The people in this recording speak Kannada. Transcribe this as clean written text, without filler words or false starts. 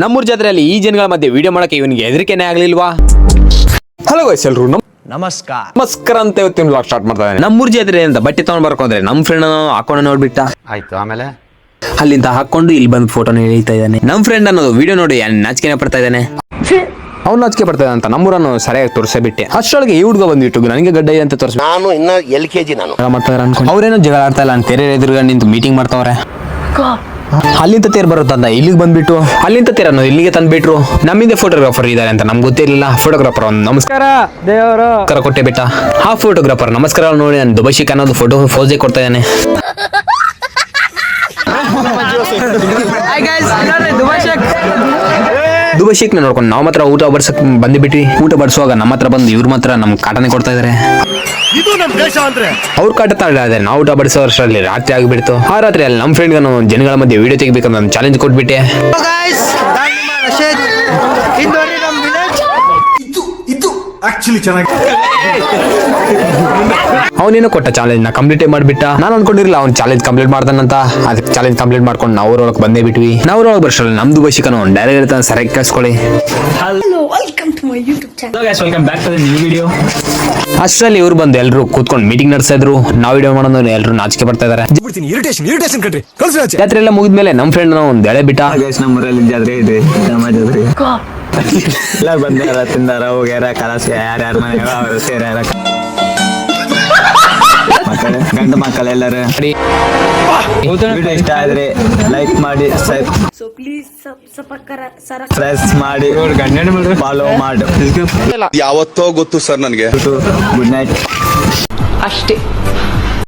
ನಮ್ಮೂರ್ ಜಾತ್ರೆಯಲ್ಲಿ ಈ ಜನಗಳ ಮಧ್ಯೆ ವಿಡಿಯೋ ಮಾಡಕ್ಕೆ ಇವನಿಗೆ ಹೆದರಿಕೆನೇ ಆಗ್ಲಿಲ್ವಾ? ಹಲೋ ಗೈಸ್, ಎಲ್ರು ನಮಸ್ಕಾರ ಅಂತ ಇವತ್ತಿನ ವ್ಲಾಗ್ ಸ್ಟಾರ್ಟ್ ಮಾಡ್ತಾ ಇದ್ದಾನೆ. ನಮ್ಮೂರ್ ಜಾತ್ರೆ ಅಂತ ಬಟ್ಟೆ ತಗೊಂಡ್ ಬರ್ಕೊಂಡ್ರೆ ನಮ್ ಫ್ರೆಂಡ್ ಹಾಕೊಂಡು ನೋಡ್ಬಿಟ್ಟ. ಆಯ್ತು, ಆಮೇಲೆ ಅಲ್ಲಿಂದ ಹಾಕೊಂಡು ಇಲ್ಲಿ ಬಂದು ಫೋಟೋನ ಎಳಿತಾ ಇದ್ದಾನೆ. ನಮ್ ಫ್ರೆಂಡ್ ಅನ್ನೋದು ವಿಡಿಯೋ ನೋಡಿ ನಾಚಿಕೆನೆ ಪಡ್ತಾ ಇದ್ದಾನೆ. ಅವ್ನು ನಾಚಿಕೆ ಪಡ್ತಾ ಅಂತ ನಮ್ಮೂರನ್ನು ಸರಿಯಾಗಿ ತೋರಿಸೇ ಬಿಟ್ಟೆ. ಅಷ್ಟೊಳಗೆ ಈ ಹುಡುಗ ಬಂದ್ಬಿಟ್ಟು ನನಗೆ ಗಡ್ಡ ಇದೆ ಅಂತ ತೋರಿಸ್ ನಾನು ಇನ್ನ LKG ಮಾಡ್ತಾರೆ ಅನ್ಕೊಂಡು ಅವ್ರೇನೋ ಜಗಳ ಆಡ್ತಾ ಇಲ್ಲ ಅಂತ ತೆರೆ ಎದುರುಗ ನಿಂತು ಮೀಟಿಂಗ್ ಮಾಡ್ತಾವ್ರೆ. ಅಲ್ಲಿಂದ ತೇರ್ ಬರುತ್ತಂತ ಇಲ್ಲಿಗೆ ಬಂದ್ಬಿಟ್ಟು ಅಲ್ಲಿಂದ ತೇರ್ ಅನ್ನೋದು ಇಲ್ಲಿಗೆ ತಂದ್ಬಿಟ್ರು. ನಮ್ಮಿಂದ ಫೋಟೋಗ್ರಾಫರ್ ಇದ್ದಾರೆ ಅಂತ ನಮ್ಗೆ ಗೊತ್ತಿರಲಿಲ್ಲ. ಫೋಟೋಗ್ರಾಫರ್ ಒಂದು ನಮಸ್ಕಾರ ದೇವರು ಕೊಟ್ಟೆ ಬಿಟ್ಟ. ಆ ಫೋಟೋಗ್ರಾಫರ್ ನಮಸ್ಕಾರ ನೋಡಿ ನಾನು ದುಬಶಿಕ್ ಅನ್ನೋದು ಫೋಟೋ ಫೋಸೇ ಕೊಡ್ತಾ ಇದ್ದಾನೆ. ದುಬಶಿಕ್ ನೋಡ್ಕೊಂಡು ನಾವು ಮಾತ್ರ ಊಟ ಬಡ್ಸಕ್ ಬಂದ್ಬಿಟ್ವಿ. ಊಟ ಬಡಿಸುವಾಗ ನಮ್ಮ ಹತ್ರ ಬಂದು ಇವ್ರ ಮಾತ್ರ ನಮ್ ಕಾಟನೆ ಕೊಡ್ತಾ ಇದಾರೆ. ಅವ್ರ ಕಾಟ ತಾಳೆ ನಾವು ಊಟ ಬಡಿಸೋ ವರ್ಷದಲ್ಲಿ ರಾತ್ರಿ ಆಗಿಬಿಡ್ತು. ಆ ರಾತ್ರಿ ಅಲ್ಲಿ ನಮ್ಮ ಫ್ರೆಂಡ್ ಜನಗಳ ಮಧ್ಯೆ ವಿಡಿಯೋ ತೆಗಿಬೇಕಂತ ಒಂದು ಚಾಲೆಂಜ್ ಕೊಟ್ಬಿಟ್ಟೆ. ಅವನೇನೋ ಕೊಟ್ಟ ಚಾಲೆಂಜ್ ನ ಕಂಪ್ಲೀಟ್ ಮಾಡ್ಬಿಟ್ಟ. ನಾನು ಅನ್ಕೊಂಡಿರಲಿಲ್ಲ ಅವ್ನು ಚಾಲೆಂಜ್ ಕಂಪ್ಲೀಟ್ ಮಾಡ್ತಾನಂತ. ಅದಕ್ಕೆ ಚಾಲೆಂಜ್ ಕಂಪ್ಲೀಟ್ ಮಾಡ್ಕೊಂಡು ನಾವು ಊರೊಳಗೆ ಬಂದೇ ಬಿಟ್ವಿ. ನಾವು ಊರೊಳಗೆ ಬರ್ಸಲ್ಲ ನಮ್ದು ಬಶಿಕನು ಡೈರೆಕ್ಟ್ ಇರ್ತಾನೆ. ಸರಿಯಾಗಿ ಕೇಳಿಸ್ಕೊಳ್ಳಿ. ಅಷ್ಟರಲ್ಲಿ ಇವ್ರು ಬಂದು ಎಲ್ರು ಕೂತ್ಕೊಂಡು ಮೀಟಿಂಗ್ ನಡೆಸ್ತಾ ಇದ್ರು. ನಾವು ವಿಡಿಯೋ ಮಾಡೋದು ಎಲ್ರು ನಾಚಿಕೆ ಬರ್ತಾ ಇದಾರೆ. ಜಾತ್ರೆ ಎಲ್ಲ ಮುಗಿದ್ಮೇಲೆ ನಮ್ ಫ್ರೆಂಡ್ ಒಂದ್ ಎಳೆ ಬಿಟ್ಟ. ನಮ್ಮೂರಲ್ಲಿ ಜಾತ್ರೆ ಇದೆ, ಎಲ್ಲ ಬಂದಾರ, ತಿಂದಾರ, ಹೋಗ್ಯಾರ, ಕಲಾಸ ಯಾರ್ಯಾರ ಮನೆ ಅವರು ಸೇರ್ಯಾರ. ಗಂಡು ಮಕ್ಕಳೆಲ್ಲರೂ ವಿಡಿಯೋ ಇಷ್ಟ ಆದ್ರೆ ಲೈಕ್ ಮಾಡಿ, ಪ್ರೆಸ್ ಮಾಡಿ, ಫಾಲೋ ಮಾಡಿ. ಯಾವತ್ತೋ ಗೊತ್ತು ಸರ್ ನನಗೆ. ಗುಡ್ ನೈಟ್ ಅಷ್ಟೇ.